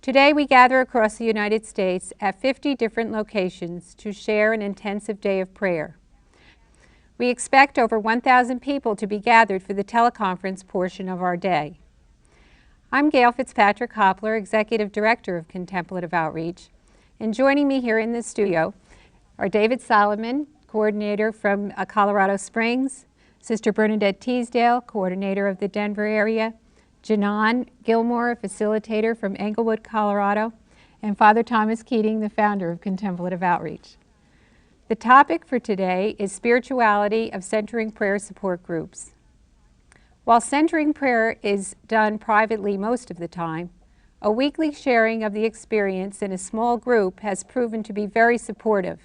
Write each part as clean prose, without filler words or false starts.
Today we gather across the United States at 50 different locations to share an intensive day of prayer. We expect over 1,000 people to be gathered for the teleconference portion of our day. I'm Gail Fitzpatrick Hopler, Executive Director of Contemplative Outreach, and joining me here in the studio are David Solomon, Coordinator from Colorado Springs, Sister Bernadette Teasdale, Coordinator of the Denver area, Janan Gilmore, Facilitator from Englewood, Colorado, and Father Thomas Keating, the founder of Contemplative Outreach. The topic for today is spirituality of centering prayer support groups. While centering prayer is done privately most of the time, a weekly sharing of the experience in a small group has proven to be very supportive,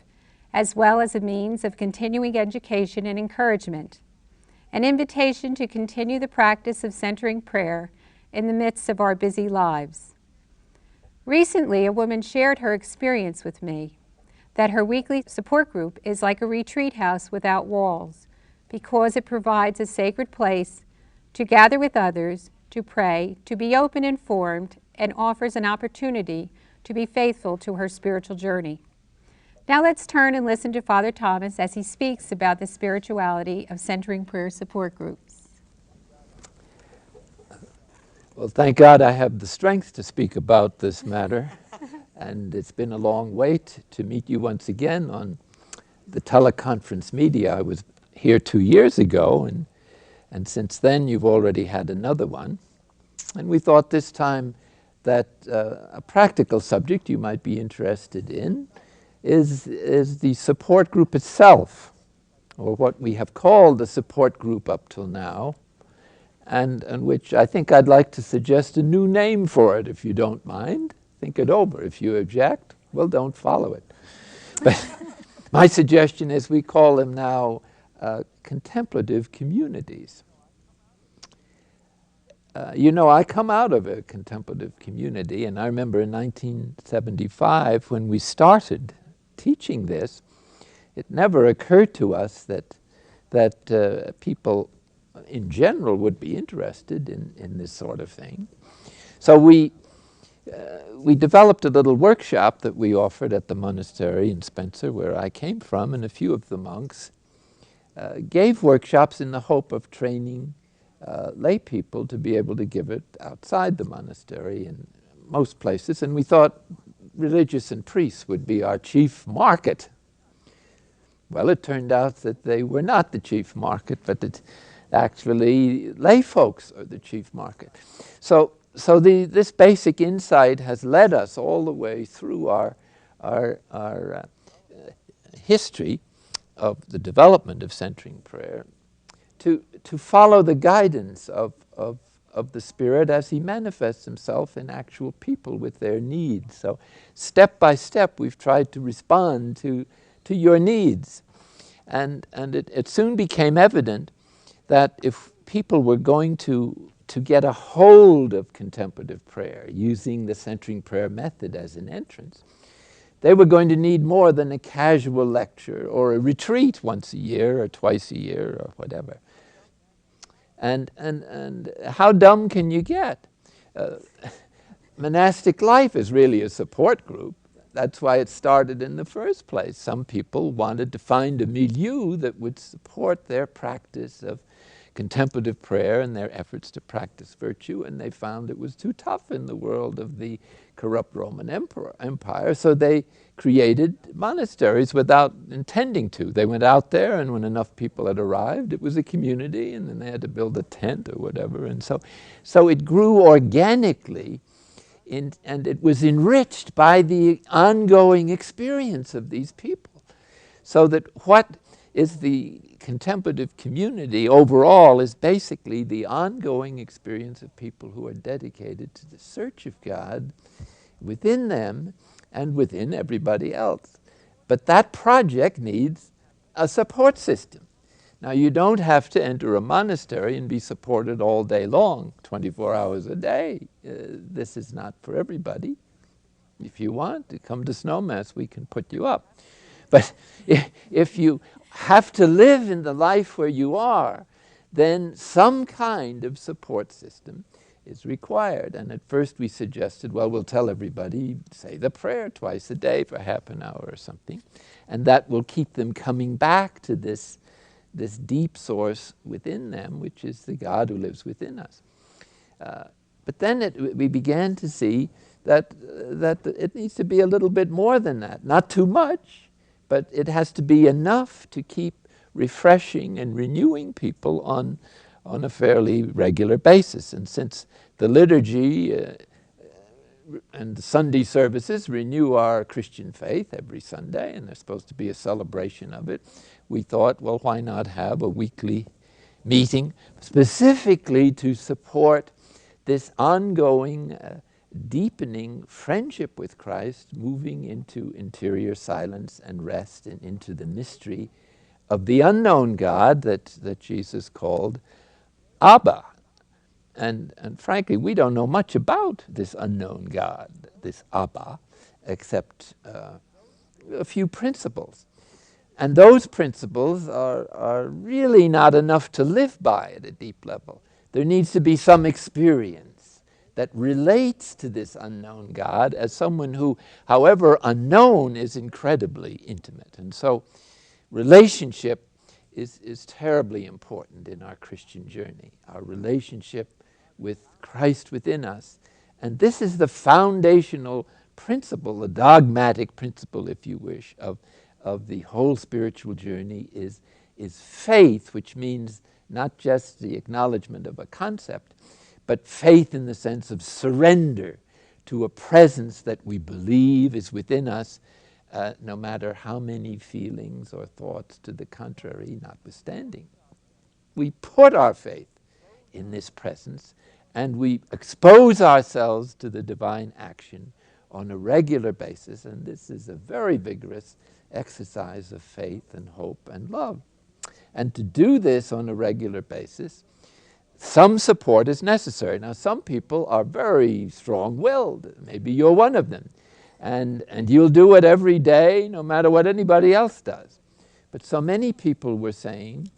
as well as a means of continuing education and encouragement, an invitation to continue the practice of centering prayer in the midst of our busy lives. Recently, a woman shared her experience with me, that her weekly support group is like a retreat house without walls, because it provides a sacred place to gather with others, to pray, to be open and informed, and offers an opportunity to be faithful to her spiritual journey. Now let's turn and listen to Father Thomas as he speaks about the spirituality of centering prayer support groups. Well, thank God I have the strength to speak about this matter, and it's been a long wait to meet you once again on the teleconference media. I was here 2 years ago, and since then you've already had another one. And we thought this time that a practical subject you might be interested in is the support group itself, or what we have called the support group up till now, and which I think I'd like to suggest a new name for it, if you don't mind. Think it over. If you object, well, don't follow it. But my suggestion is we call them now contemplative communities. I come out of a contemplative community, and I remember in 1975 when we started teaching this, it never occurred to us that people in general would be interested in this sort of thing. So we developed a little workshop that we offered at the monastery in Spencer, where I came from, and a few of the monks gave workshops in the hope of training lay people to be able to give it outside the monastery in most places, and we thought religious and priests would be our chief market. Well, it turned out that they were not the chief market, but actually lay folks are the chief market. So this basic insight has led us all the way through our history of the development of centering prayer to follow the guidance of the Spirit as He manifests Himself in actual people with their needs. So step by step we've tried to respond to your needs. And it soon became evident that if people were going to get a hold of contemplative prayer, using the centering prayer method as an entrance, they were going to need more than a casual lecture or a retreat once a year or twice a year or whatever. And how dumb can you get? Monastic life is really a support group. That's why it started in the first place. Some people wanted to find a milieu that would support their practice of contemplative prayer and their efforts to practice virtue, and they found it was too tough in the world of the corrupt Roman Empire, so they created monasteries without intending to. They went out there, and when enough people had arrived, it was a community, and then they had to build a tent or whatever, and so it grew organically, and it was enriched by the ongoing experience of these people. So that what is the contemplative community overall is basically the ongoing experience of people who are dedicated to the search of God within them and within everybody else. But that project needs a support system. Now, you don't have to enter a monastery and be supported all day long, 24 hours a day. This is not for everybody. If you want to come to Snowmass, we can put you up. But if you have to live in the life where you are, then some kind of support system is required. And at first we suggested, well, we'll tell everybody, say the prayer twice a day for half an hour or something, and that will keep them coming back to this deep source within them, which is the God who lives within us. But then we began to see that it needs to be a little bit more than that. Not too much, but it has to be enough to keep refreshing and renewing people on a fairly regular basis. And since the liturgy and the Sunday services renew our Christian faith every Sunday, and there's supposed to be a celebration of it, we thought, well, why not have a weekly meeting specifically to support this ongoing, deepening friendship with Christ, moving into interior silence and rest and into the mystery of the unknown God that Jesus called Abba. And frankly, we don't know much about this unknown God, this Abba, except a few principles. And those principles are really not enough to live by at a deep level. There needs to be some experience that relates to this unknown God as someone who, however unknown, is incredibly intimate. And so relationship is terribly important in our Christian journey, our relationship with Christ within us. And this is the foundational principle, the dogmatic principle, if you wish, of the whole spiritual journey is faith, which means not just the acknowledgement of a concept, but faith in the sense of surrender to a presence that we believe is within us, no matter how many feelings or thoughts to the contrary notwithstanding. We put our faith in this presence and we expose ourselves to the divine action on a regular basis, and this is a very vigorous exercise of faith and hope and love. And to do this on a regular basis, some support is necessary. Now, some people are very strong-willed. Maybe you're one of them. And you'll do it every day, no matter what anybody else does. But so many people were saying,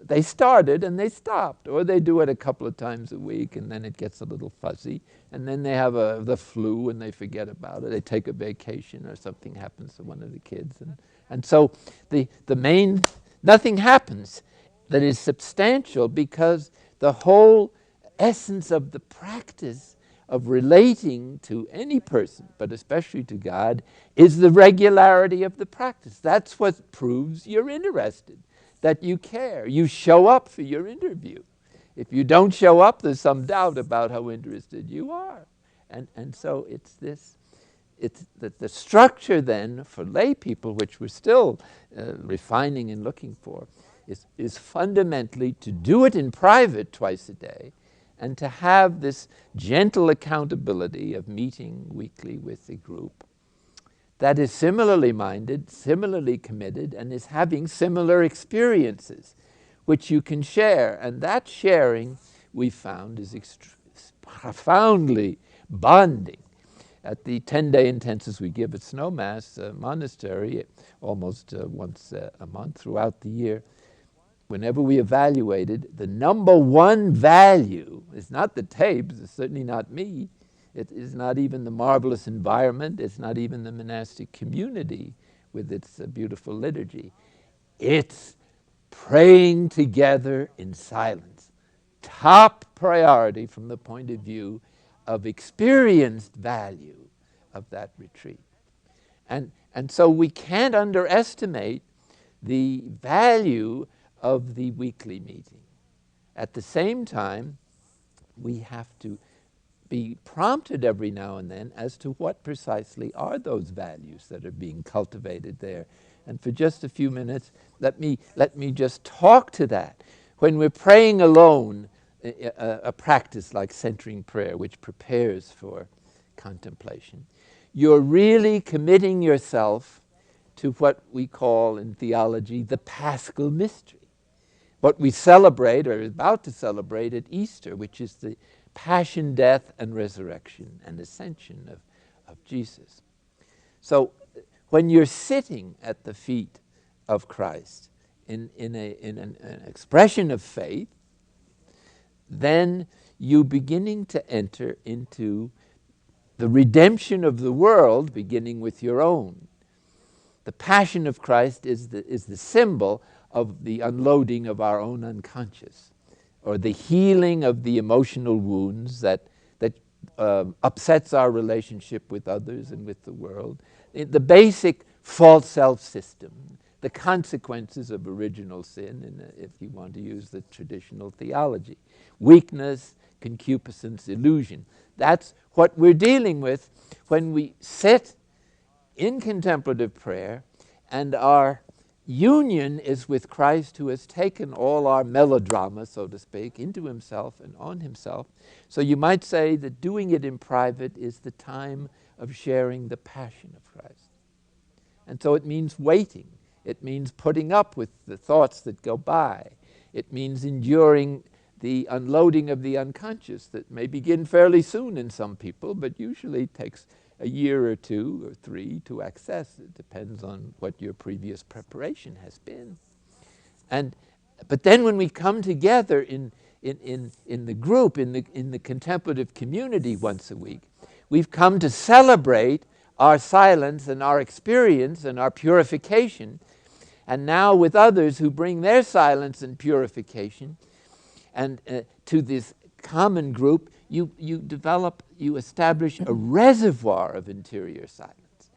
they started and they stopped, or they do it a couple of times a week and then it gets a little fuzzy, and then they have the flu and they forget about it. They take a vacation or something happens to one of the kids. And so the main, nothing happens that is substantial, because the whole essence of the practice of relating to any person, but especially to God, is the regularity of the practice. That's what proves you're interested, that you care. You show up for your interview. If you don't show up, there's some doubt about how interested you are. And so it's the structure then for lay people, which we're still refining and looking for, is fundamentally to do it in private twice a day, and to have this gentle accountability of meeting weekly with the group that is similarly minded, similarly committed, and is having similar experiences, which you can share. And that sharing, we found, is profoundly bonding. At the 10-day intensives we give at Snowmass Monastery, almost once a month throughout the year, whenever we evaluated, the number one value is not the tapes, it's certainly not me, it is not even the marvelous environment, it's not even the monastic community with its beautiful liturgy. It's praying together in silence. Top priority from the point of view of experienced value of that retreat. And so we can't underestimate the value of the weekly meeting. At the same time, we have to be prompted every now and then as to what precisely are those values that are being cultivated there. And for just a few minutes, let me just talk to that. When we're praying alone, a practice like centering prayer, which prepares for contemplation, you're really committing yourself to what we call in theology the Paschal mystery. What we celebrate, or are about to celebrate at Easter, which is the passion, death, and resurrection and ascension of Jesus. So when you're sitting at the feet of Christ in an expression of faith, then you beginning to enter into the redemption of the world, beginning with your own. The Passion of Christ is the symbol of the unloading of our own unconscious, or the healing of the emotional wounds that upsets our relationship with others and with the world. The basic false self system, the consequences of original sin, if you want to use the traditional theology. Weakness, concupiscence, illusion. That's what we're dealing with when we sit in contemplative prayer, and our union is with Christ, who has taken all our melodrama, so to speak, into himself and on himself. So you might say that doing it in private is the time of sharing the passion of Christ. And so it means waiting. It means putting up with the thoughts that go by. It means enduring the unloading of the unconscious that may begin fairly soon in some people, but usually takes a year or 2 or 3 to access. It depends on what your previous preparation has been. But then when we come together in the group, in the contemplative community once a week, we've come to celebrate our silence and our experience and our purification. And now with others who bring their silence and purification, and to this common group, you establish a reservoir of interior silence.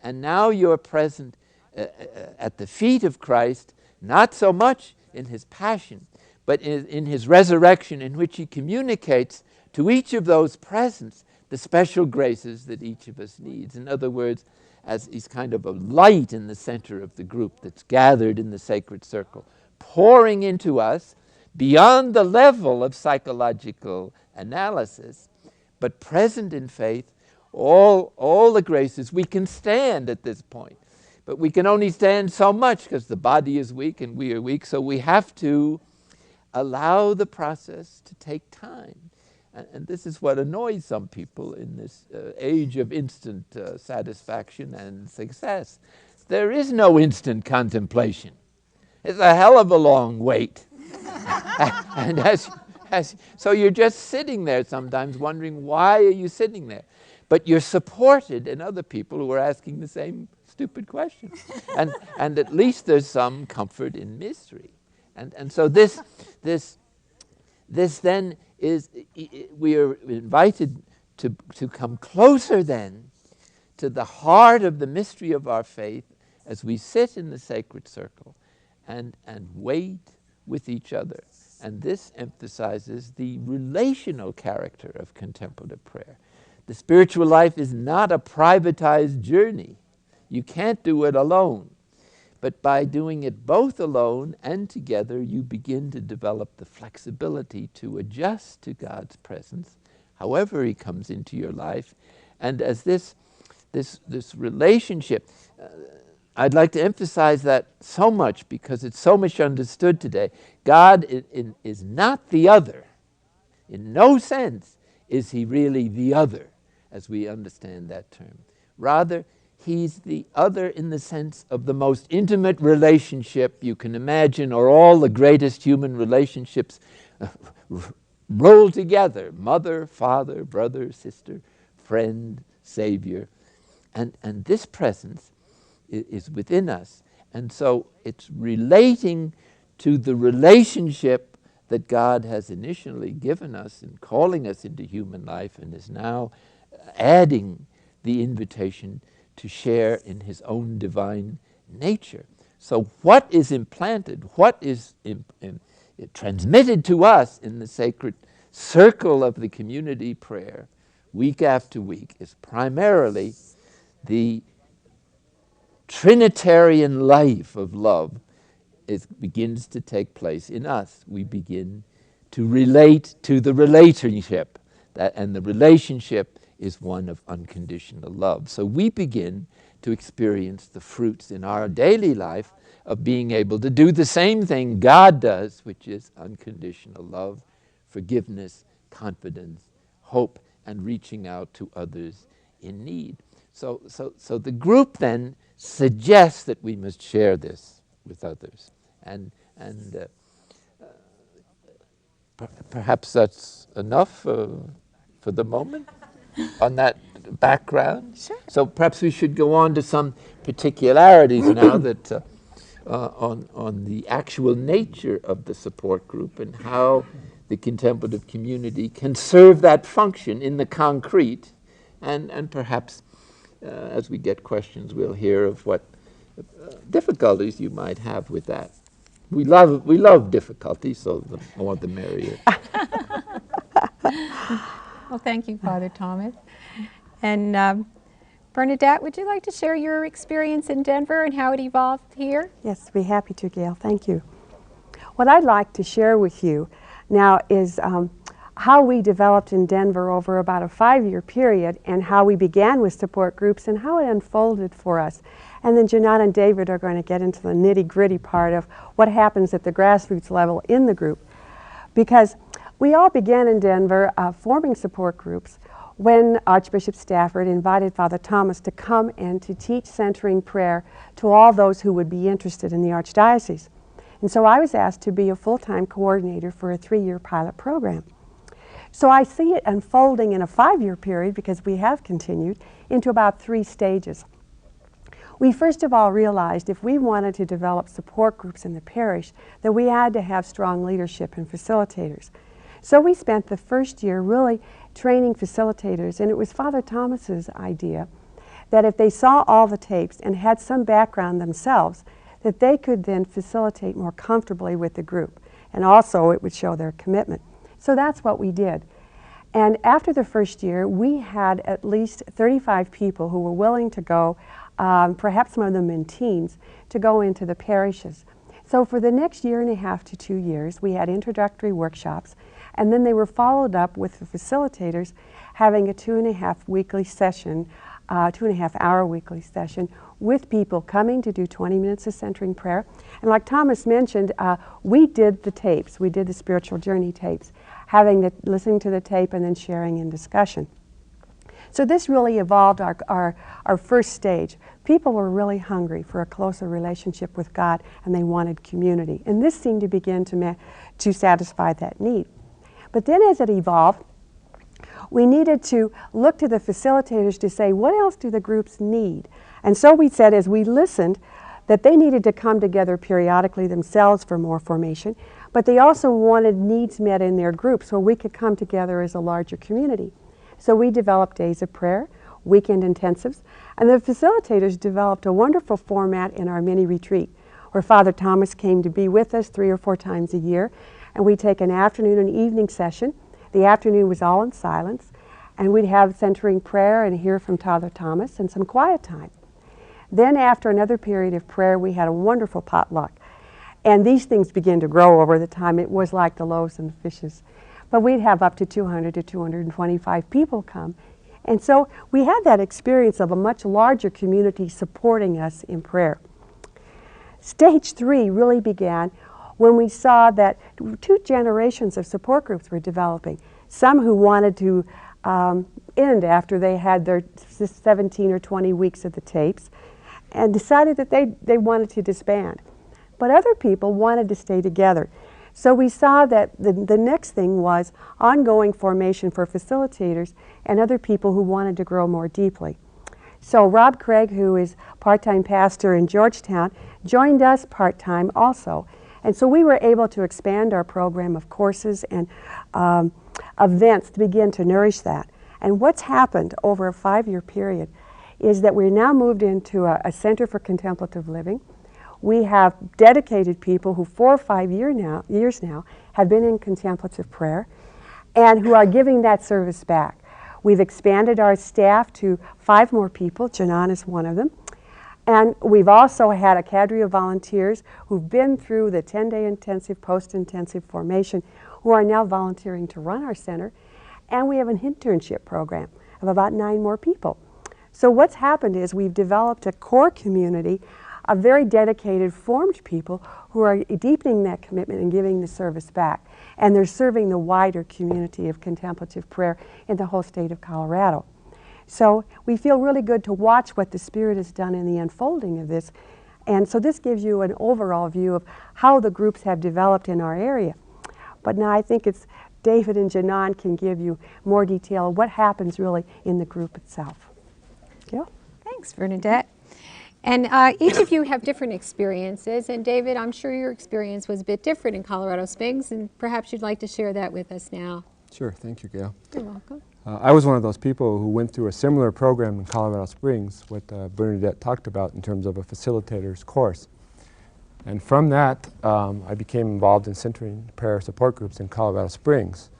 And now you're present at the feet of Christ, not so much in his passion, but in his resurrection, in which he communicates to each of those present the special graces that each of us needs. In other words, as he's kind of a light in the center of the group that's gathered in the sacred circle, pouring into us beyond the level of psychological analysis, but present in faith, all the graces. We can stand at this point, but we can only stand so much because the body is weak and we are weak, so we have to allow the process to take time. And this is what annoys some people in this age of instant satisfaction and success. There is no instant contemplation. It's a hell of a long wait. And so you're just sitting there sometimes wondering, why are you sitting there? But you're supported in other people who are asking the same stupid question. And at least there's some comfort in mystery. And so this then is, we are invited to come closer then to the heart of the mystery of our faith as we sit in the sacred circle and wait with each other. And this emphasizes the relational character of contemplative prayer. The spiritual life is not a privatized journey. You can't do it alone. But by doing it both alone and together, you begin to develop the flexibility to adjust to God's presence, however he comes into your life. And as this relationship, I'd like to emphasize that so much because it's so much understood today. God is not the other. In no sense is he really the other, as we understand that term. Rather, he's the other in the sense of the most intimate relationship you can imagine, or all the greatest human relationships rolled together: mother, father, brother, sister, friend, savior. And this presence is within us. And so it's relating to the relationship that God has initially given us in calling us into human life, and is now adding the invitation to share in his own divine nature. So what is implanted, what is transmitted to us in the sacred circle of the community prayer week after week is primarily the Trinitarian life of love. It begins to take place in us. We begin to relate to the relationship, and the relationship is one of unconditional love. So we begin to experience the fruits in our daily life of being able to do the same thing God does, which is unconditional love, forgiveness, confidence, hope, and reaching out to others in need. So the group then suggests that we must share this with others. And perhaps that's enough for the moment on that background. Sure. So perhaps we should go on to some particularities now that on the actual nature of the support group and how the contemplative community can serve that function in the concrete, and perhaps as we get questions, we'll hear of what difficulties you might have with that. We love difficulties, so the more the merrier. Well, thank you, Father Thomas. And Bernadette, would you like to share your experience in Denver and how it evolved here? Yes, be happy to, Gail. Thank you. What I'd like to share with you now is how we developed in Denver over about a 5-year period, and how we began with support groups and how it unfolded for us. And then Janana and David are going to get into the nitty-gritty part of what happens at the grassroots level in the group. Because we all began in Denver forming support groups when Archbishop Stafford invited Father Thomas to come and to teach centering prayer to all those who would be interested in the Archdiocese. And so I was asked to be a full-time coordinator for a 3-year pilot program. So I see it unfolding in a 5-year period, because we have continued, into about 3 stages. We first of all realized if we wanted to develop support groups in the parish, that we had to have strong leadership and facilitators. So we spent the first year really training facilitators, and it was Father Thomas's idea that if they saw all the tapes and had some background themselves, that they could then facilitate more comfortably with the group, and also it would show their commitment. So that's what we did. And after the first year, we had at least 35 people who were willing to go, perhaps some of them in teens, to go into the parishes. So for the next 1.5 to 2 years, we had introductory workshops, and then they were followed up with the facilitators having a 2.5 weekly session, 2.5-hour weekly session with people coming to do 20 minutes of centering prayer. And like Thomas mentioned, we did the tapes. We did the spiritual journey tapes, listening to the tape and then sharing in discussion. So this really evolved our first stage. People were really hungry for a closer relationship with God, and they wanted community. And this seemed to begin to satisfy that need. But then as it evolved, we needed to look to the facilitators to say, what else do the groups need? And so we said, as we listened, that they needed to come together periodically themselves for more formation, but they also wanted needs met in their groups so we could come together as a larger community. So we developed days of prayer, weekend intensives, and the facilitators developed a wonderful format in our mini retreat, where Father Thomas came to be with us 3 or 4 times a year, and we'd take an afternoon and evening session. The afternoon was all in silence, and we'd have centering prayer and hear from Father Thomas and some quiet time. Then after another period of prayer, we had a wonderful potluck. And these things began to grow over the time. It was like the loaves and the fishes. But we'd have up to 200 to 225 people come. And so we had that experience of a much larger community supporting us in prayer. Stage 3 really began when we saw that 2 generations of support groups were developing. Some who wanted to end after they had their 17 or 20 weeks of the tapes and decided that they wanted to disband. But other people wanted to stay together. So we saw that the next thing was ongoing formation for facilitators and other people who wanted to grow more deeply. So Rob Craig, who is part-time pastor in Georgetown, joined us part-time also. And so we were able to expand our program of courses and events to begin to nourish that. And what's happened over a 5-year period is that we're now moved into a Center for Contemplative Living. We have dedicated people who 4 or 5 years now have been in contemplative prayer and who are giving that service back. We've expanded our staff to 5 more people. Janan is one of them. And we've also had a cadre of volunteers who've been through the 10-day intensive, post-intensive formation, who are now volunteering to run our center. And we have an internship program of about 9 more people. So what's happened is we've developed a core community of very dedicated, formed people who are deepening that commitment and giving the service back. And they're serving the wider community of contemplative prayer in the whole state of Colorado. So we feel really good to watch what the Spirit has done in the unfolding of this. And so this gives you an overall view of how the groups have developed in our area. But now I think it's David and Janan can give you more detail of what happens really in the group itself. Gail? Thanks, Bernadette. And each of you have different experiences. And David, I'm sure your experience was a bit different in Colorado Springs, and perhaps you'd like to share that with us now. Sure, thank you, Gail. You're welcome. I was one of those people who went through a similar program in Colorado Springs, what Bernadette talked about in terms of a facilitator's course. And from that, I became involved in centering prayer support groups in Colorado Springs.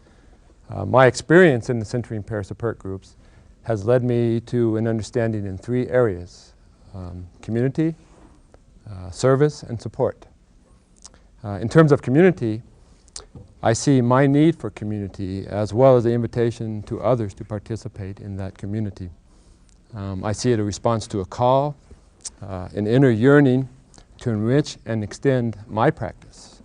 My experience in the centering prayer support groups has led me to an understanding in 3 areas: community, service, and support. In terms of community, I see my need for community as well as the invitation to others to participate in that community. I see it a response to a call, an inner yearning to enrich and extend my practice,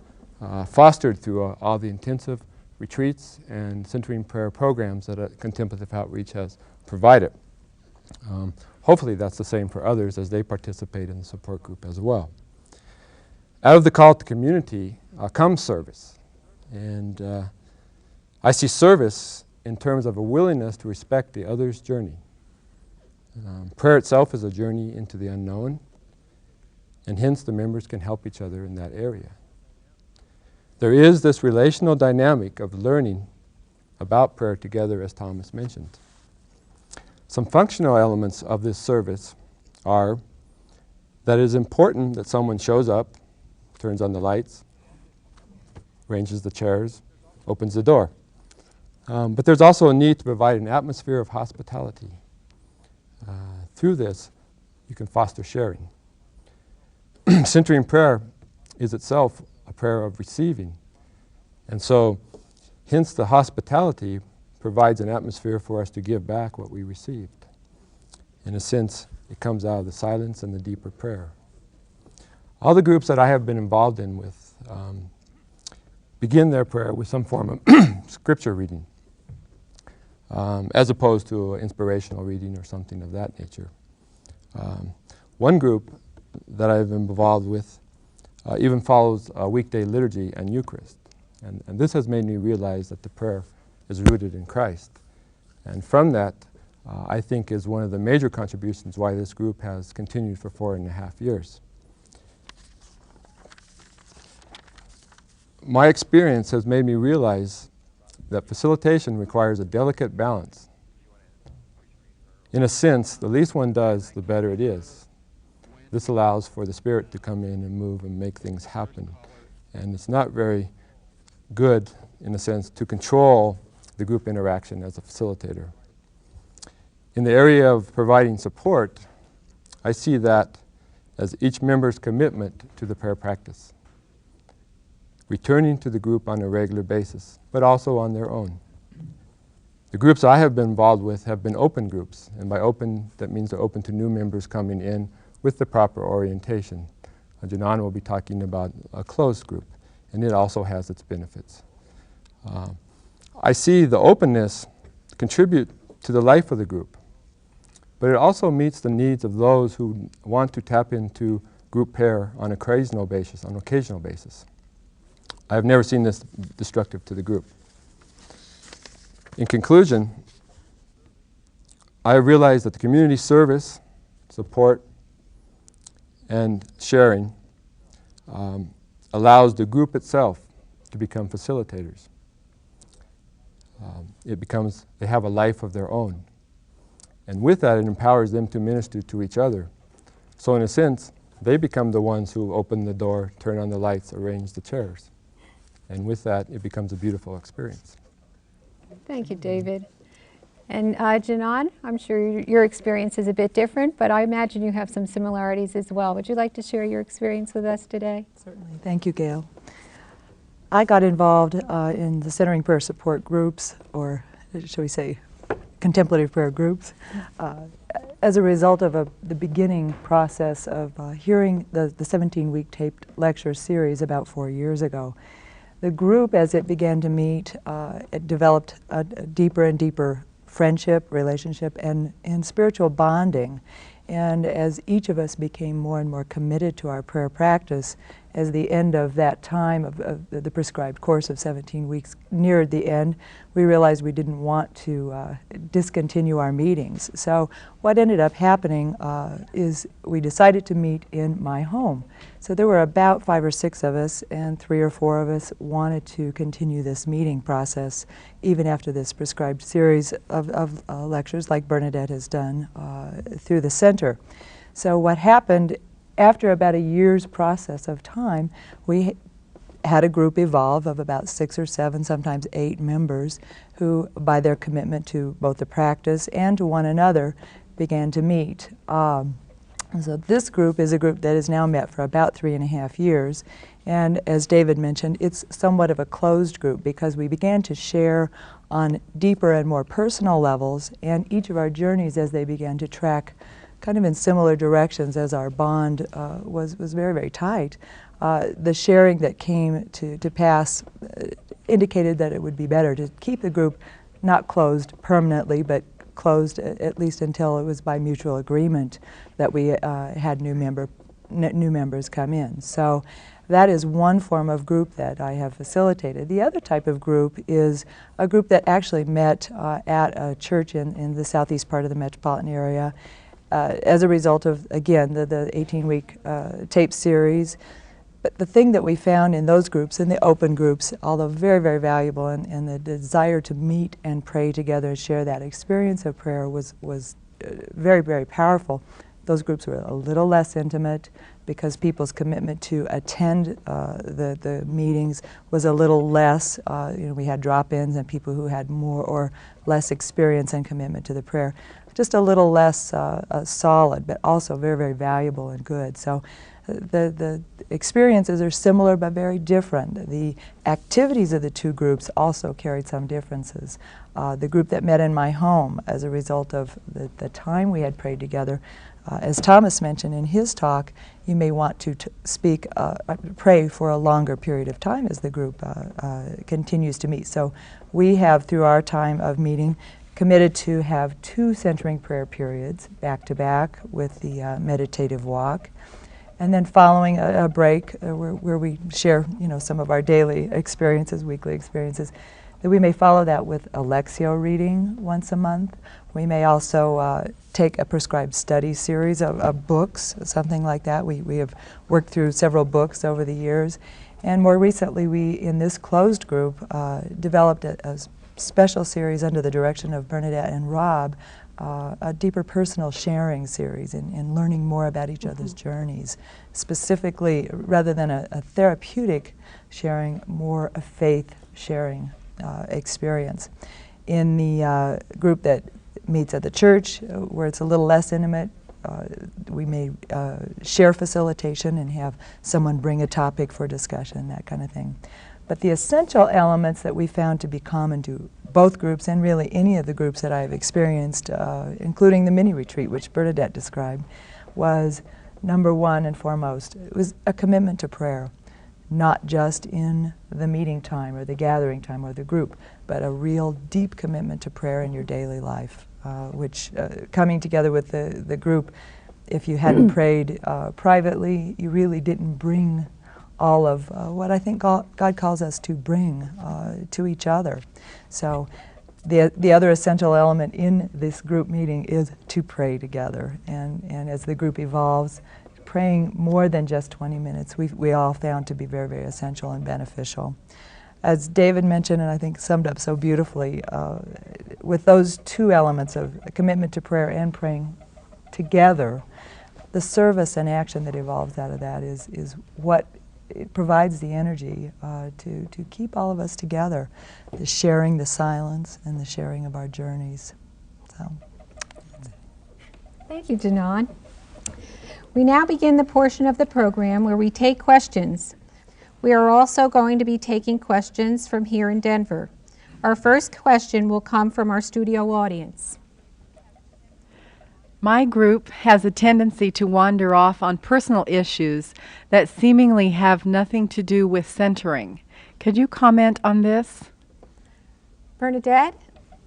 fostered through all the intensive retreats and centering prayer programs that Contemplative Outreach has provided. Hopefully that's the same for others as they participate in the support group as well. Out of the call to community comes service. And I see service in terms of a willingness to respect the other's journey. Prayer itself is a journey into the unknown, and hence the members can help each other in that area. There is this relational dynamic of learning about prayer together, as Thomas mentioned. Some functional elements of this service are that it is important that someone shows up, turns on the lights, arranges the chairs, opens the door. But there's also a need to provide an atmosphere of hospitality. Through this, you can foster sharing. Centering prayer is itself a prayer of receiving. And so, hence the hospitality provides an atmosphere for us to give back what we received. In a sense, it comes out of the silence and the deeper prayer. All the groups that I have been involved in with begin their prayer with some form of scripture reading, as opposed to inspirational reading or something of that nature. One group that I've been involved with even follows a weekday liturgy and Eucharist. And this has made me realize that the prayer is rooted in Christ. And from that, I think is one of the major contributions why this group has continued for 4.5 years. My experience has made me realize that facilitation requires a delicate balance. In a sense, the least one does, the better it is. This allows for the Spirit to come in and move and make things happen. And it's not very good, in a sense, to control the group interaction as a facilitator. In the area of providing support, I see that as each member's commitment to the prayer practice, returning to the group on a regular basis, but also on their own. The groups I have been involved with have been open groups, and by open, that means they're open to new members coming in with the proper orientation. Janan will be talking about a closed group, and it also has its benefits. I see the openness contribute to the life of the group, but it also meets the needs of those who want to tap into group prayer on an occasional basis. I have never seen this destructive to the group. In conclusion, I realize that the community service, support, and sharing allows the group itself to become facilitators. They have a life of their own. And with that, it empowers them to minister to each other. So in a sense, they become the ones who open the door, turn on the lights, arrange the chairs. And with that, it becomes a beautiful experience. Thank you, David. And Janan, I'm sure your experience is a bit different, but I imagine you have some similarities as well. Would you like to share your experience with us today? Certainly. Thank you, Gail. I got involved in the Centering Prayer Support groups, or shall we say, contemplative prayer groups, as a result of the beginning process of hearing the 17-week taped lecture series about 4 years ago. The group, as it began to meet, it developed a deeper and deeper friendship, relationship, and spiritual bonding. And as each of us became more and more committed to our prayer practice, as the end of that time of the prescribed course of 17 weeks neared the end, we realized we didn't want to discontinue our meetings. So what ended up happening is we decided to meet in my home. So there were about 5 or 6 of us, and 3 or 4 of us wanted to continue this meeting process even after this prescribed series of lectures like Bernadette has done through the center. So what happened after about a year's process of time, we had a group evolve of about 6 or 7, sometimes 8 members who, by their commitment to both the practice and to one another, began to meet. So this group is a group that has now met for about 3.5 years. And as David mentioned, it's somewhat of a closed group because we began to share on deeper and more personal levels, and each of our journeys as they began to track kind of in similar directions as our bond was very, very tight. The sharing that came to pass indicated that it would be better to keep the group not closed permanently, but closed at least until it was by mutual agreement that we had new members come in. So that is one form of group that I have facilitated. The other type of group is a group that actually met at a church in the southeast part of the metropolitan area as a result of, again, the 18-week tape series. But the thing that we found in those groups, in the open groups, although very, very valuable, and the desire to meet and pray together and share that experience of prayer was very, very powerful. Those groups were a little less intimate because people's commitment to attend the meetings was a little less. We had drop-ins and people who had more or less experience and commitment to the prayer. Just a little less solid, but also very, very valuable and good. So the experiences are similar but very different. The activities of the two groups also carried some differences. The group that met in my home as a result of the time we had prayed together, as Thomas mentioned in his talk, you may want to pray for a longer period of time as the group continues to meet. So we have, through our time of meeting, committed to have 2 centering prayer periods back to back with the meditative walk. And then following a break where we share, some of our daily experiences, weekly experiences, that we may follow that with a Lectio reading once a month. We may also take a prescribed study series of books, something like that. We have worked through several books over the years. And more recently, we, in this closed group, developed a special series under the direction of Bernadette and Rob, a deeper personal sharing series in learning more about each other's journeys, specifically, rather than a therapeutic sharing, more a faith sharing experience. In the group that meets at the church, where it's a little less intimate, we may share facilitation and have someone bring a topic for discussion, that kind of thing. But the essential elements that we found to be common to both groups, and really any of the groups that I have experienced, including the mini retreat, which Bernadette described, was number one and foremost, it was a commitment to prayer, not just in the meeting time or the gathering time or the group, but a real deep commitment to prayer in your daily life, which coming together with the group, if you hadn't prayed privately, you really didn't bring all of what I think God calls us to bring to each other. So the other essential element in this group meeting is to pray together. And as the group evolves, praying more than just 20 minutes, we all found to be very, very essential and beneficial. As David mentioned, and I think summed up so beautifully, with those 2 elements of a commitment to prayer and praying together, the service and action that evolves out of that is what it provides the energy to keep all of us together, the sharing, the silence, and the sharing of our journeys. So. Thank you, Janan. We now begin the portion of the program where we take questions. We are also going to be taking questions from here in Denver. Our first question will come from our studio audience. My group has a tendency to wander off on personal issues that seemingly have nothing to do with centering. Could you comment on this? Bernadette?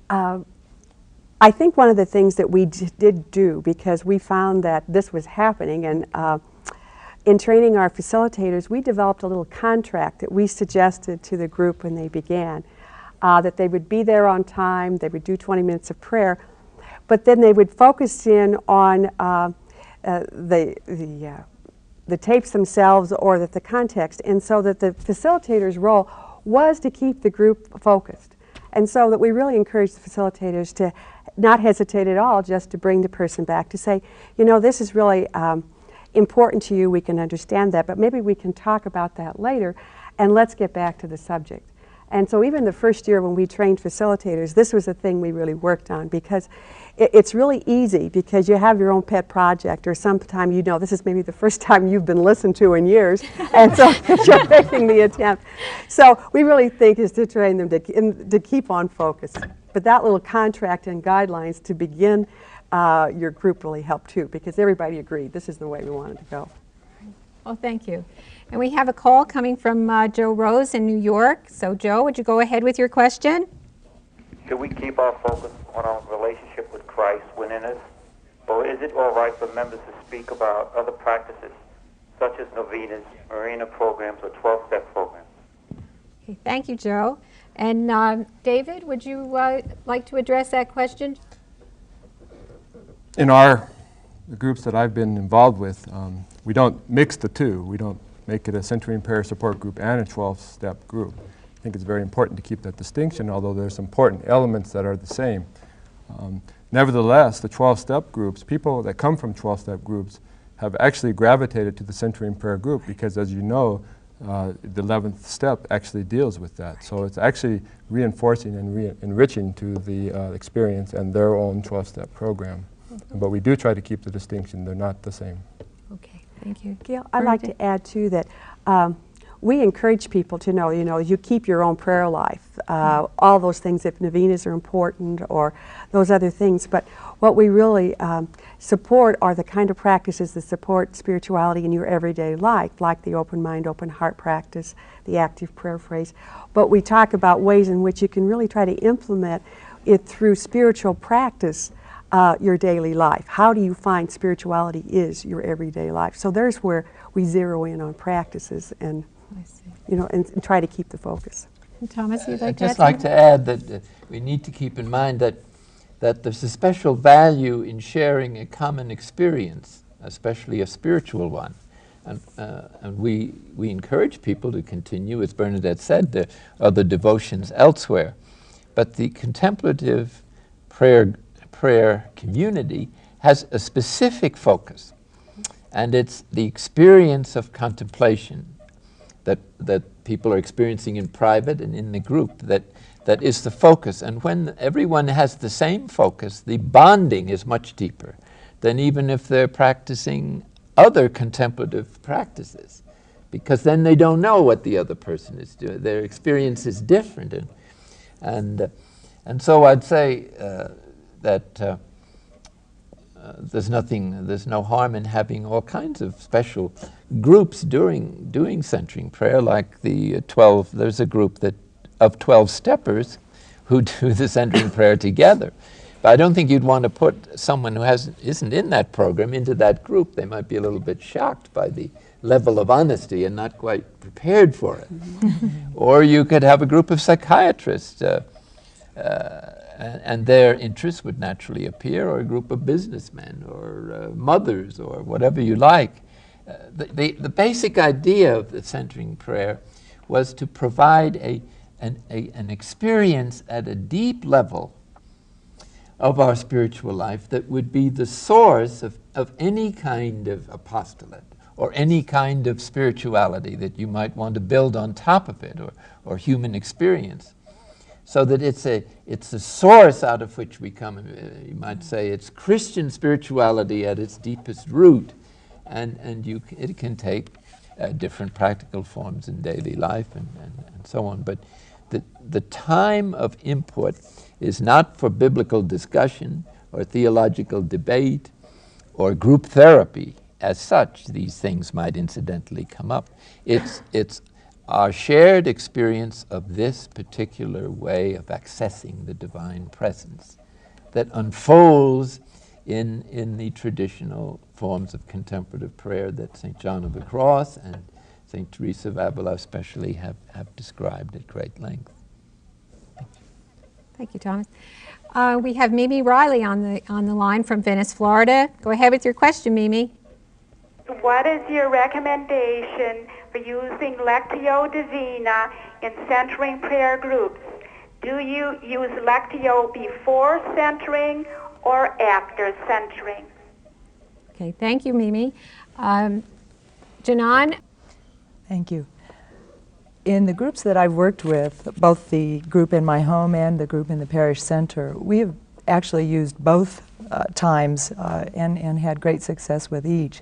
I think one of the things that we did do, because we found that this was happening, and in training our facilitators, we developed a little contract that we suggested to the group when they began, that they would be there on time, they would do 20 minutes of prayer, but then they would focus in on the tapes themselves or the context, and so that the facilitator's role was to keep the group focused. And so that we really encourage the facilitators to not hesitate at all, just to bring the person back to say, you know, this is really important to you, we can understand that, but maybe we can talk about that later, and let's get back to the subject. And so even the first year when we trained facilitators, this was a thing we really worked on, because it's really easy, because you have your own pet project, or sometime you know this is maybe the first time you've been listened to in years, and so you're making the attempt. So we really think is to train them to keep on focus. But that little contract and guidelines to begin your group really helped too, because everybody agreed this is the way we wanted to go. Well, thank you. And we have a call coming from Joe Rose in New York. So Joe, would you go ahead with your question? Should we keep our focus on our relationship with Christ within us? Or is it all right for members to speak about other practices, such as novenas, marina programs, or 12-step programs? Okay, thank you, Joe. And David, would you like to address that question? In the groups that I've been involved with, we don't mix the two. We don't make it a centering prayer support group and a 12-step group. I think it's very important to keep that distinction, although there's important elements that are the same. Nevertheless, the 12-step groups, people that come from 12-step groups have actually gravitated to the centering prayer group because, as you know, the 11th step actually deals with that. So it's actually reinforcing and enriching to the experience and their own 12-step program. But we do try to keep the distinction. They're not the same. Okay, thank you. Gail, I'd like to add too that we encourage people to know, you keep your own prayer life. All those things, if novenas are important or those other things, but what we really support are the kind of practices that support spirituality in your everyday life, like the open mind, open heart practice, the active prayer phrase. But we talk about ways in which you can really try to implement it through spiritual practice, your daily life. How do you find spirituality is your everyday life? So there's where we zero in on practices and and try to keep the focus. And Thomas, you'd like I'd to add just like something? to add that we need to keep in mind that there's a special value in sharing a common experience, especially a spiritual one. And we encourage people to continue, as Bernadette said, the other devotions elsewhere. But the contemplative prayer community has a specific focus, and it's the experience of contemplation that people are experiencing in private and in the group that is the focus. And when everyone has the same focus, the bonding is much deeper than even if they're practicing other contemplative practices, because then they don't know what the other person is doing. Their experience is different. And so I'd say that there's no harm in having all kinds of special groups doing centering prayer, like there's a group of 12 steppers who do the centering prayer together. But I don't think you'd want to put someone who isn't in that program into that group. They might be a little bit shocked by the level of honesty and not quite prepared for it. Or you could have a group of psychiatrists, and their interests would naturally appear, or a group of businessmen, or mothers, or whatever you like. The basic idea of the centering prayer was to provide an experience at a deep level of our spiritual life that would be the source of any kind of apostolate or any kind of spirituality that you might want to build on top of it, or human experience. So that it's a source out of which we come. You might say it's Christian spirituality at its deepest root, and it can take different practical forms in daily life and so on. But the time of input is not for biblical discussion or theological debate or group therapy as such. These things might incidentally come up. It's our shared experience of this particular way of accessing the divine presence that unfolds in the traditional forms of contemplative prayer that St. John of the Cross and St. Teresa of Avila especially have described at great length. Thank you, Thomas. We have Mimi Riley on the line from Venice, Florida. Go ahead with your question, Mimi. What is your recommendation for using Lectio Divina in centering prayer groups? Do you use Lectio before centering or after centering? Okay, thank you, Mimi. Janan? Thank you. In the groups that I've worked with, both the group in my home and the group in the parish center, we have actually used both times and had great success with each.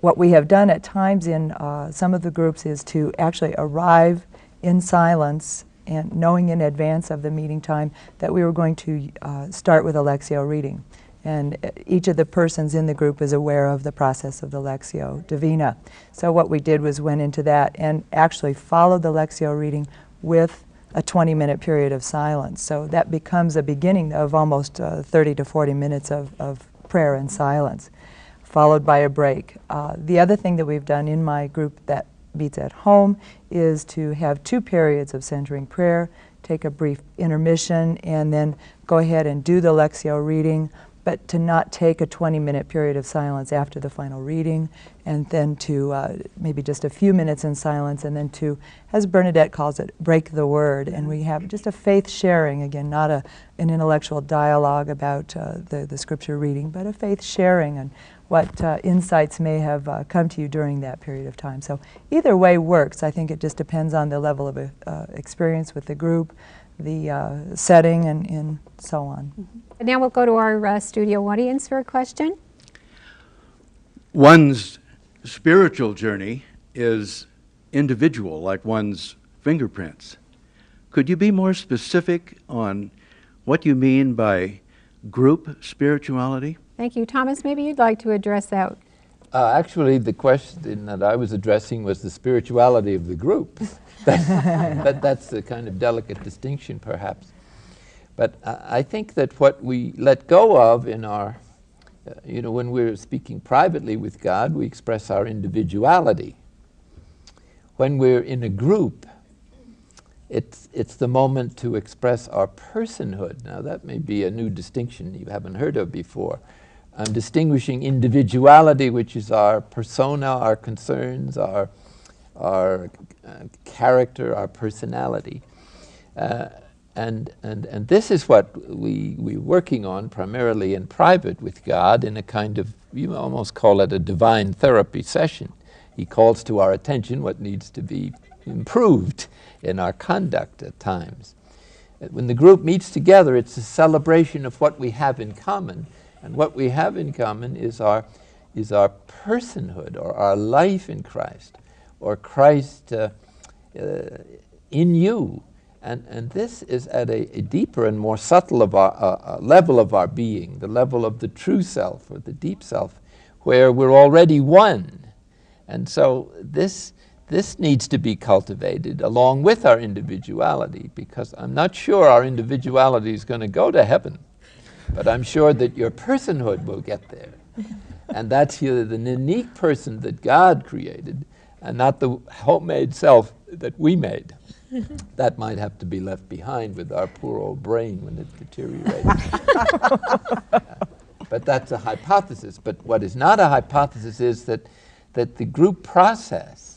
What we have done at times in some of the groups is to actually arrive in silence and knowing in advance of the meeting time that we were going to start with a Lectio reading. And each of the persons in the group is aware of the process of the Lectio Divina. So what we did was went into that and actually followed the Lectio reading with a 20-minute period of silence. So that becomes a beginning of almost 30 to 40 minutes of prayer and silence, followed by a break. The other thing that we've done in my group that meets at home is to have 2 periods of centering prayer, take a brief intermission, and then go ahead and do the Lectio reading, but to not take a 20-minute period of silence after the final reading, and then to maybe just a few minutes in silence, and then to, as Bernadette calls it, break the word. And we have just a faith sharing, again, not an intellectual dialogue about the scripture reading, but a faith sharing and what insights may have come to you during that period of time. So either way works. I think it just depends on the level of experience with the group, the setting, and so on. Mm-hmm. And now we'll go to our studio audience for a question. One's spiritual journey is individual, like one's fingerprints. Could you be more specific on what you mean by group spirituality? Thank you. Thomas, maybe you'd like to address that. Actually, the question that I was addressing was the spirituality of the group. That's the kind of delicate distinction, perhaps. But I think that what we let go of in our, when we're speaking privately with God, we express our individuality. When we're in a group, it's the moment to express our personhood. Now, that may be a new distinction you haven't heard of before. I'm distinguishing individuality, which is our persona, our concerns, our character, our personality. And this is what we're working on primarily in private with God in a kind of, you almost call it a divine therapy session. He calls to our attention what needs to be improved in our conduct at times. When the group meets together, it's a celebration of what we have in common. And what we have in common is our personhood, or our life in Christ, or Christ in you. And this is at a deeper and more subtle of our, level of our being, the level of the true self, or the deep self, where we're already one. And so this needs to be cultivated along with our individuality, because I'm not sure our individuality is going to go to heaven, but I'm sure that your personhood will get there. And that's the unique person that God created, and not the homemade self that we made. That might have to be left behind with our poor old brain when it deteriorates. But that's a hypothesis. But what is not a hypothesis is that the group process,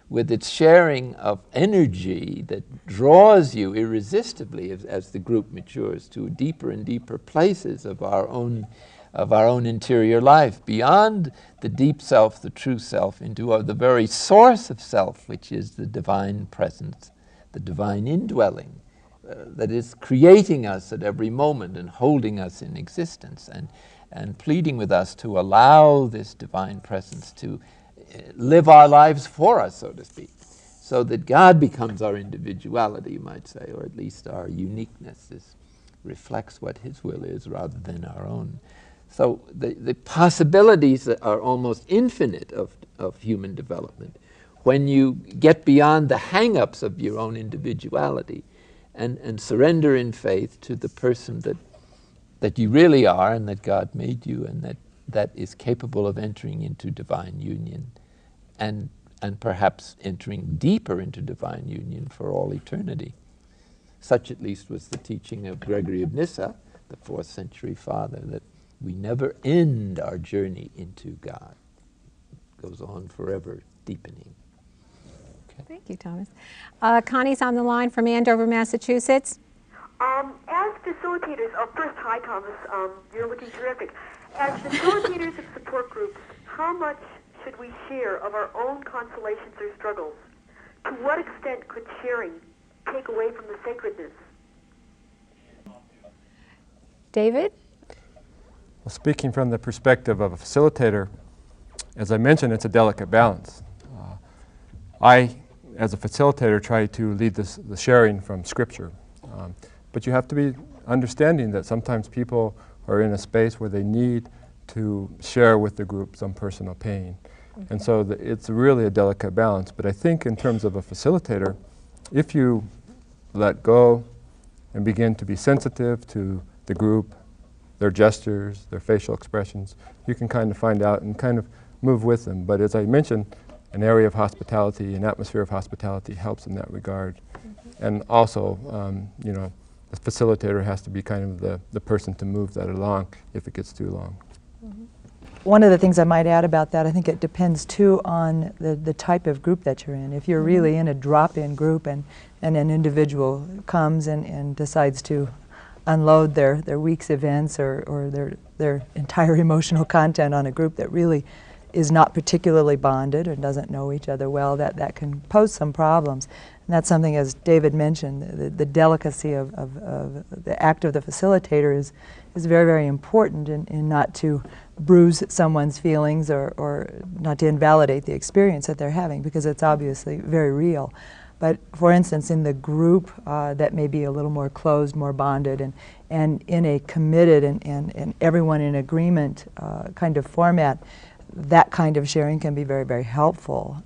with its sharing of energy that draws you irresistibly as the group matures to deeper and deeper places of our own interior life, beyond the deep self, the true self, into the very source of self, which is the divine presence, the divine indwelling that is creating us at every moment and holding us in existence and pleading with us to allow this divine presence to live our lives for us, so to speak, so that God becomes our individuality, you might say, or at least our uniqueness. This reflects what His will is rather than our own. So the possibilities are almost infinite of human development when you get beyond the hang-ups of your own individuality and surrender in faith to the person that you really are and that God made you, and that is capable of entering into divine union and perhaps entering deeper into divine union for all eternity. Such at least was the teaching of Gregory of Nyssa, the 4th century father, that we never end our journey into God. It goes on forever, deepening. Okay. Thank you, Thomas. Connie's on the line from Andover, Massachusetts. As facilitators, first, hi Thomas, you're looking terrific. As facilitators of support groups, how much should we share of our own consolations or struggles? To what extent could sharing take away from the sacredness? David? Well, speaking from the perspective of a facilitator, as I mentioned, it's a delicate balance. I, as a facilitator, try to lead the sharing from Scripture. But you have to be understanding that sometimes people are in a space where they need to share with the group some personal pain. And so it's really a delicate balance. But I think in terms of a facilitator, if you let go and begin to be sensitive to the group, their gestures, their facial expressions, you can kind of find out and kind of move with them. But as I mentioned, an area of hospitality, an atmosphere of hospitality helps in that regard. And also, the facilitator has to be kind of the person to move that along if it gets too long. One of the things I might add about that, I think it depends too on the type of group that you're in. If you're really in a drop-in group and an individual comes and decides to unload their week's events or their entire emotional content on a group that really is not particularly bonded or doesn't know each other well, that can pose some problems. And that's something, as David mentioned, the delicacy of the act of the facilitator is very, very important in not to bruise someone's feelings or not to invalidate the experience that they're having, because it's obviously very real. But for instance, in the group that may be a little more closed, more bonded, and in a committed and everyone in agreement kind of format, that kind of sharing can be very, very helpful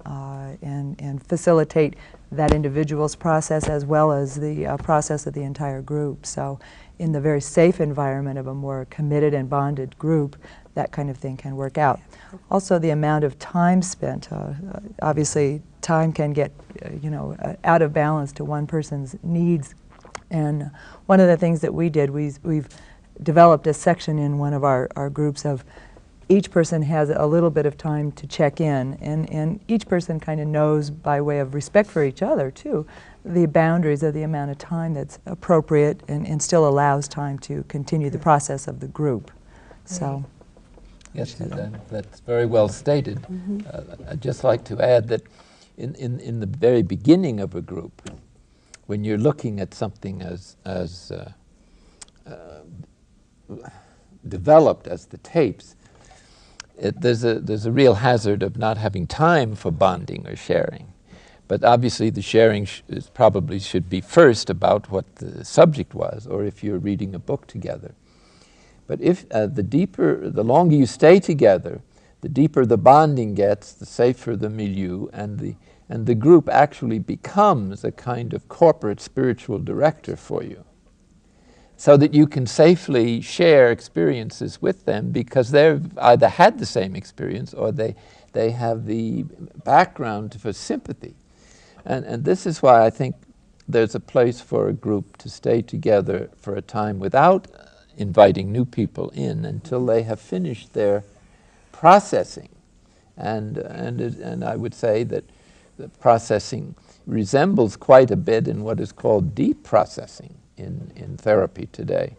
and facilitate that individual's process as well as the process of the entire group. So in the very safe environment of a more committed and bonded group, that kind of thing can work out. Also, the amount of time spent, obviously time can get out of balance to one person's needs. And one of the things that we did, we've developed a section in one of our groups of each person has a little bit of time to check in, and each person kind of knows, by way of respect for each other too, the boundaries of the amount of time that's appropriate and still allows time to continue the process of the group. So. Yes, that's very well stated. I'd just like to add that in the very beginning of a group, when you're looking at something as developed as the tapes, there's a real hazard of not having time for bonding or sharing. But obviously the sharing probably should be first about what the subject was, or if you're reading a book together. But if the longer you stay together, the deeper the bonding gets, the safer the milieu, and the group actually becomes a kind of corporate spiritual director for you, so that you can safely share experiences with them because they've either had the same experience or they have the background for sympathy. And this is why I think there's a place for a group to stay together for a time without inviting new people in until they have finished their processing. And I would say that the processing resembles quite a bit in what is called deep processing in therapy today,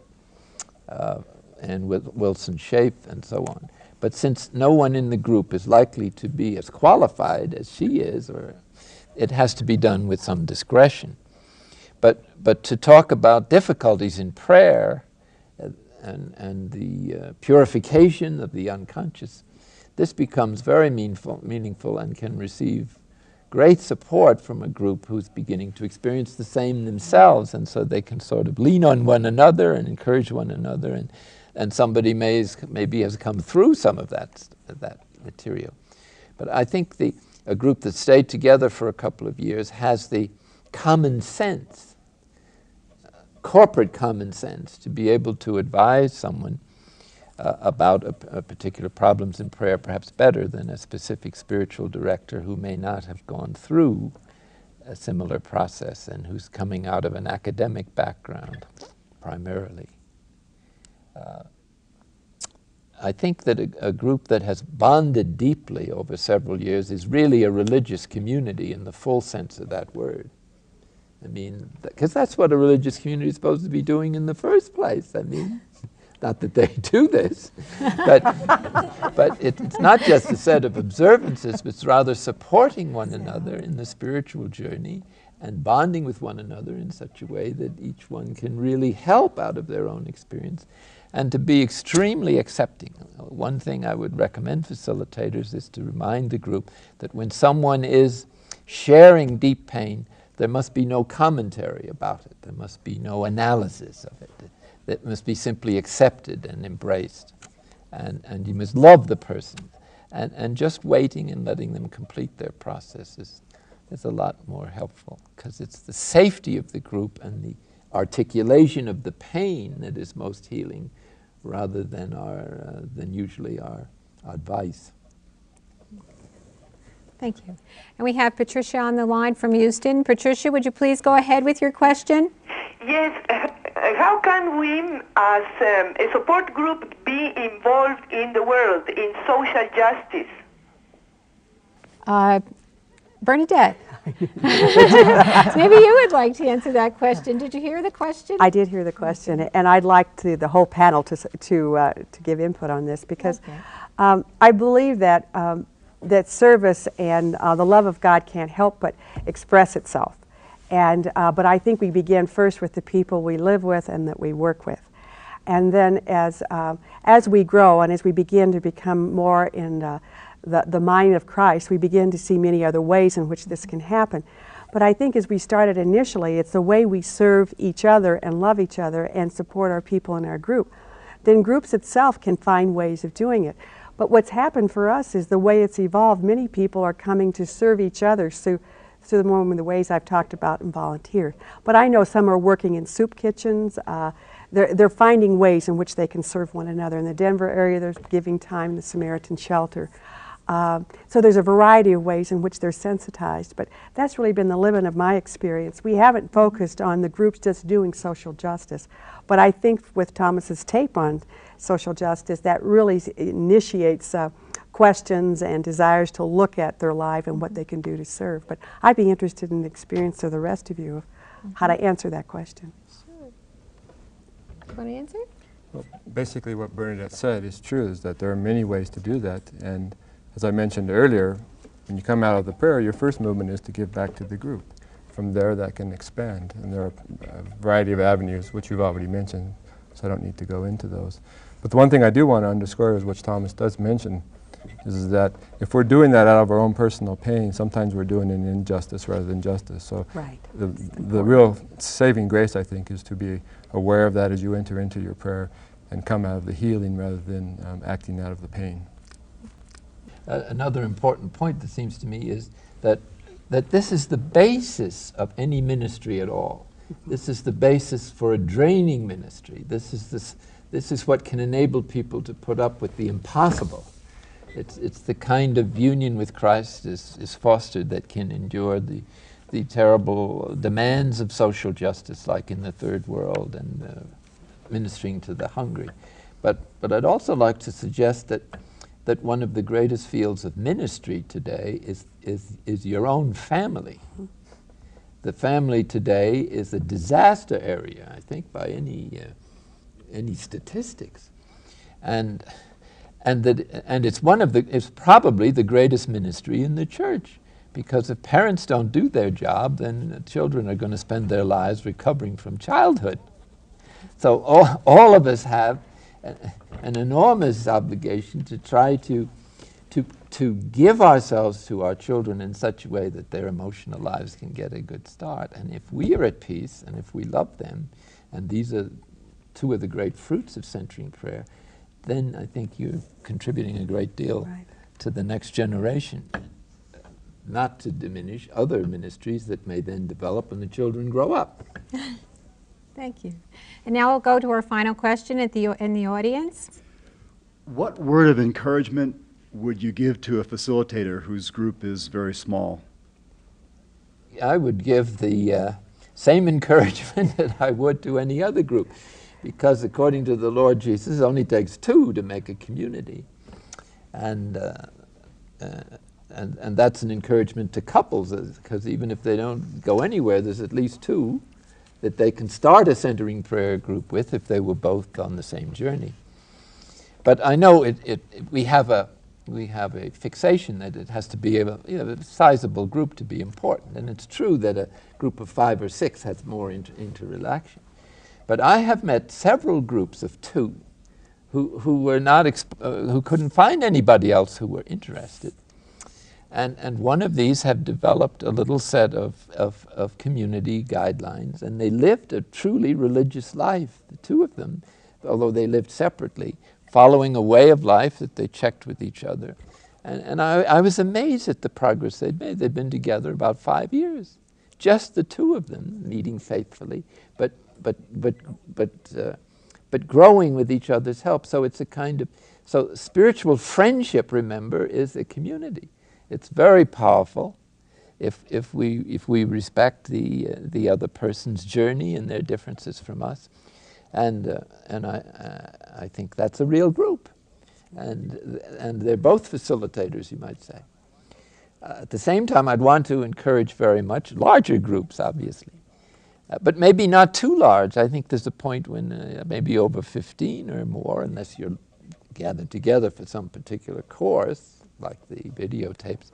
and with Wilson Schaef and so on. But since no one in the group is likely to be as qualified as she is, or it has to be done with some discretion. But to talk about difficulties in prayer and the purification of the unconscious, this becomes very meaningful and can receive great support from a group who's beginning to experience the same themselves, and so they can sort of lean on one another and encourage one another, and somebody maybe has come through some of that material. But I think a group that stayed together for a couple of years has the common sense corporate common sense to be able to advise someone about a particular problems in prayer perhaps better than a specific spiritual director who may not have gone through a similar process and who's coming out of an academic background primarily. I think that a group that has bonded deeply over several years is really a religious community in the full sense of that word. I mean, because that's what a religious community is supposed to be doing in the first place. I mean, not that they do this, but it's not just a set of observances, but it's rather supporting one another in the spiritual journey and bonding with one another in such a way that each one can really help out of their own experience and to be extremely accepting. One thing I would recommend facilitators is to remind the group that when someone is sharing deep pain, there must be no commentary about it. There must be no analysis of it. That must be simply accepted and embraced. And you must love the person. And just waiting and letting them complete their process is a lot more helpful, because it's the safety of the group and the articulation of the pain that is most healing, rather than usually our advice. Thank you. And we have Patricia on the line from Houston. Patricia, would you please go ahead with your question? Yes. How can we, as a support group, be involved in the world, in social justice? Bernadette, maybe you would like to answer that question. Did you hear the question? I did hear the question, and I'd like the whole panel to give input on this, because okay. I believe that that service and the love of God can't help but express itself. And but I think we begin first with the people we live with and that we work with, and then as we grow and as we begin to become more in the mind of Christ, we begin to see many other ways in which this can happen. But I think as we started initially, it's the way we serve each other and love each other and support our people in our group. Then groups itself can find ways of doing it. But what's happened for us is the way it's evolved. Many people are coming to serve each other through the ways I've talked about and volunteer. But I know some are working in soup kitchens. They're finding ways in which they can serve one another. In the Denver area, there's Giving Time, the Samaritan Shelter. So there's a variety of ways in which they're sensitized. But that's really been the limit of my experience. We haven't focused on the groups just doing social justice. But I think with Thomas's tape on social justice, that really initiates questions and desires to look at their life and what they can do to serve. But I'd be interested in the experience of the rest of you of how to answer that question. Sure. You want to answer? Well, basically what Bernadette said is true, is that there are many ways to do that. And as I mentioned earlier, when you come out of the prayer, your first movement is to give back to the group. From there, that can expand. And there are a variety of avenues, which you've already mentioned, so I don't need to go into those. But the one thing I do want to underscore is, which Thomas does mention, is that if we're doing that out of our own personal pain, sometimes we're doing an injustice rather than justice. So right. the real saving grace, I think, is to be aware of that as you enter into your prayer and come out of the healing rather than acting out of the pain. Another important point that seems to me is that this is the basis of any ministry at all. This is the basis for a draining ministry. This is what can enable people to put up with the impossible. It's the kind of union with Christ is fostered that can endure the terrible demands of social justice, like in the third world and ministering to the hungry. But I'd also like to suggest that one of the greatest fields of ministry today is your own family. The family today is a disaster area, I think, by any statistics, and it's probably the greatest ministry in the church, because if parents don't do their job, then children are going to spend their lives recovering from childhood. So all of us have an enormous obligation to try to give ourselves to our children in such a way that their emotional lives can get a good start. And if we are at peace and if we love them, and these are two of the great fruits of centering prayer, then I think you're contributing a great deal right. to the next generation. Not to diminish other ministries that may then develop when the children grow up. Thank you. And now we'll go to our final question in the audience. What word of encouragement would you give to a facilitator whose group is very small? I would give the same encouragement that I would to any other group, because according to the Lord Jesus, it only takes two to make a community. And that's an encouragement to couples, because even if they don't go anywhere, there's at least two that they can start a centering prayer group with if they were both on the same journey. But I know we have a fixation that it has to be a sizable group to be important, and it's true that a group of 5 or 6 has more interrelation. But I have met several groups of 2 who were not who couldn't find anybody else who were interested. And one of these have developed a little set of community guidelines, and they lived a truly religious life, the 2 of them, although they lived separately, following a way of life that they checked with each other. And I was amazed at the progress they'd made. They'd been together about 5 years, just the 2 of them, meeting faithfully, but growing with each other's help. So it's a kind of, so spiritual friendship, remember, is a community. It's very powerful if we respect the other person's journey and their differences from us, and I think that's a real group, and they're both facilitators, you might say. At the same time, I'd want to encourage very much larger groups, obviously, but maybe not too large. I think there's a point when maybe over 15 or more, unless you're gathered together for some particular course, like the videotapes.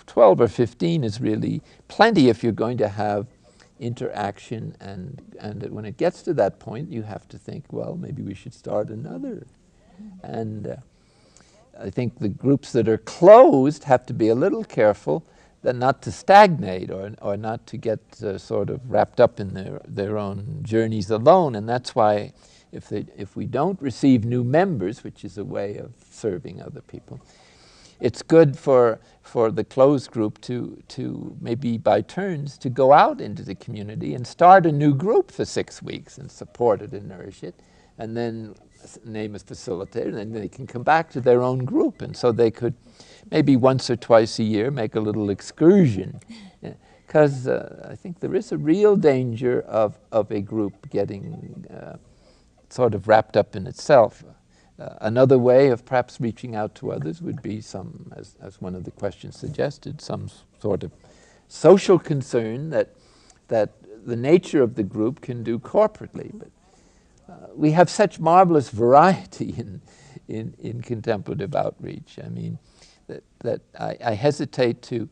12 or 15 is really plenty if you're going to have interaction, and when it gets to that point, you have to think, well, maybe we should start another. And I think the groups that are closed have to be a little careful that not to stagnate or not to get sort of wrapped up in their own journeys alone. And that's why if we don't receive new members, which is a way of serving other people, it's good for the closed group to maybe by turns to go out into the community and start a new group for 6 weeks and support it and nourish it, and then name a facilitator, and then they can come back to their own group. And so they could maybe once or twice a year make a little excursion, because I think there is a real danger of a group getting sort of wrapped up in itself. Another way of perhaps reaching out to others would be some, as one of the questions suggested, some sort of social concern that the nature of the group can do corporately. But we have such marvelous variety in contemplative outreach. I mean, that I hesitate to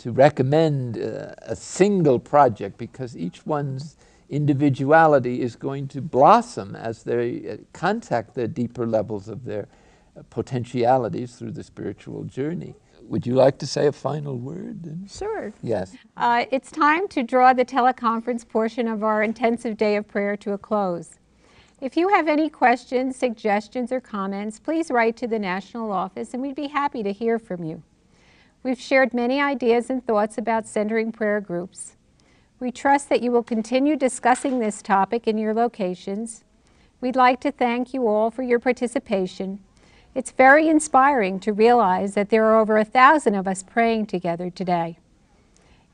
recommend a single project, because each one's individuality is going to blossom as they contact the deeper levels of their potentialities through the spiritual journey. Would you like to say a final word? Sure. Yes. It's time to draw the teleconference portion of our intensive day of prayer to a close. If you have any questions, suggestions, or comments, please write to the national office, and we'd be happy to hear from you. We've shared many ideas and thoughts about centering prayer groups. We trust that you will continue discussing this topic in your locations. We'd like to thank you all for your participation. It's very inspiring to realize that there are over 1,000 of us praying together today.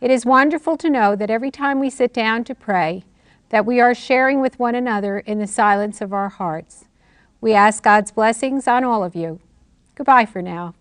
It is wonderful to know that every time we sit down to pray, that we are sharing with one another in the silence of our hearts. We ask God's blessings on all of you. Goodbye for now.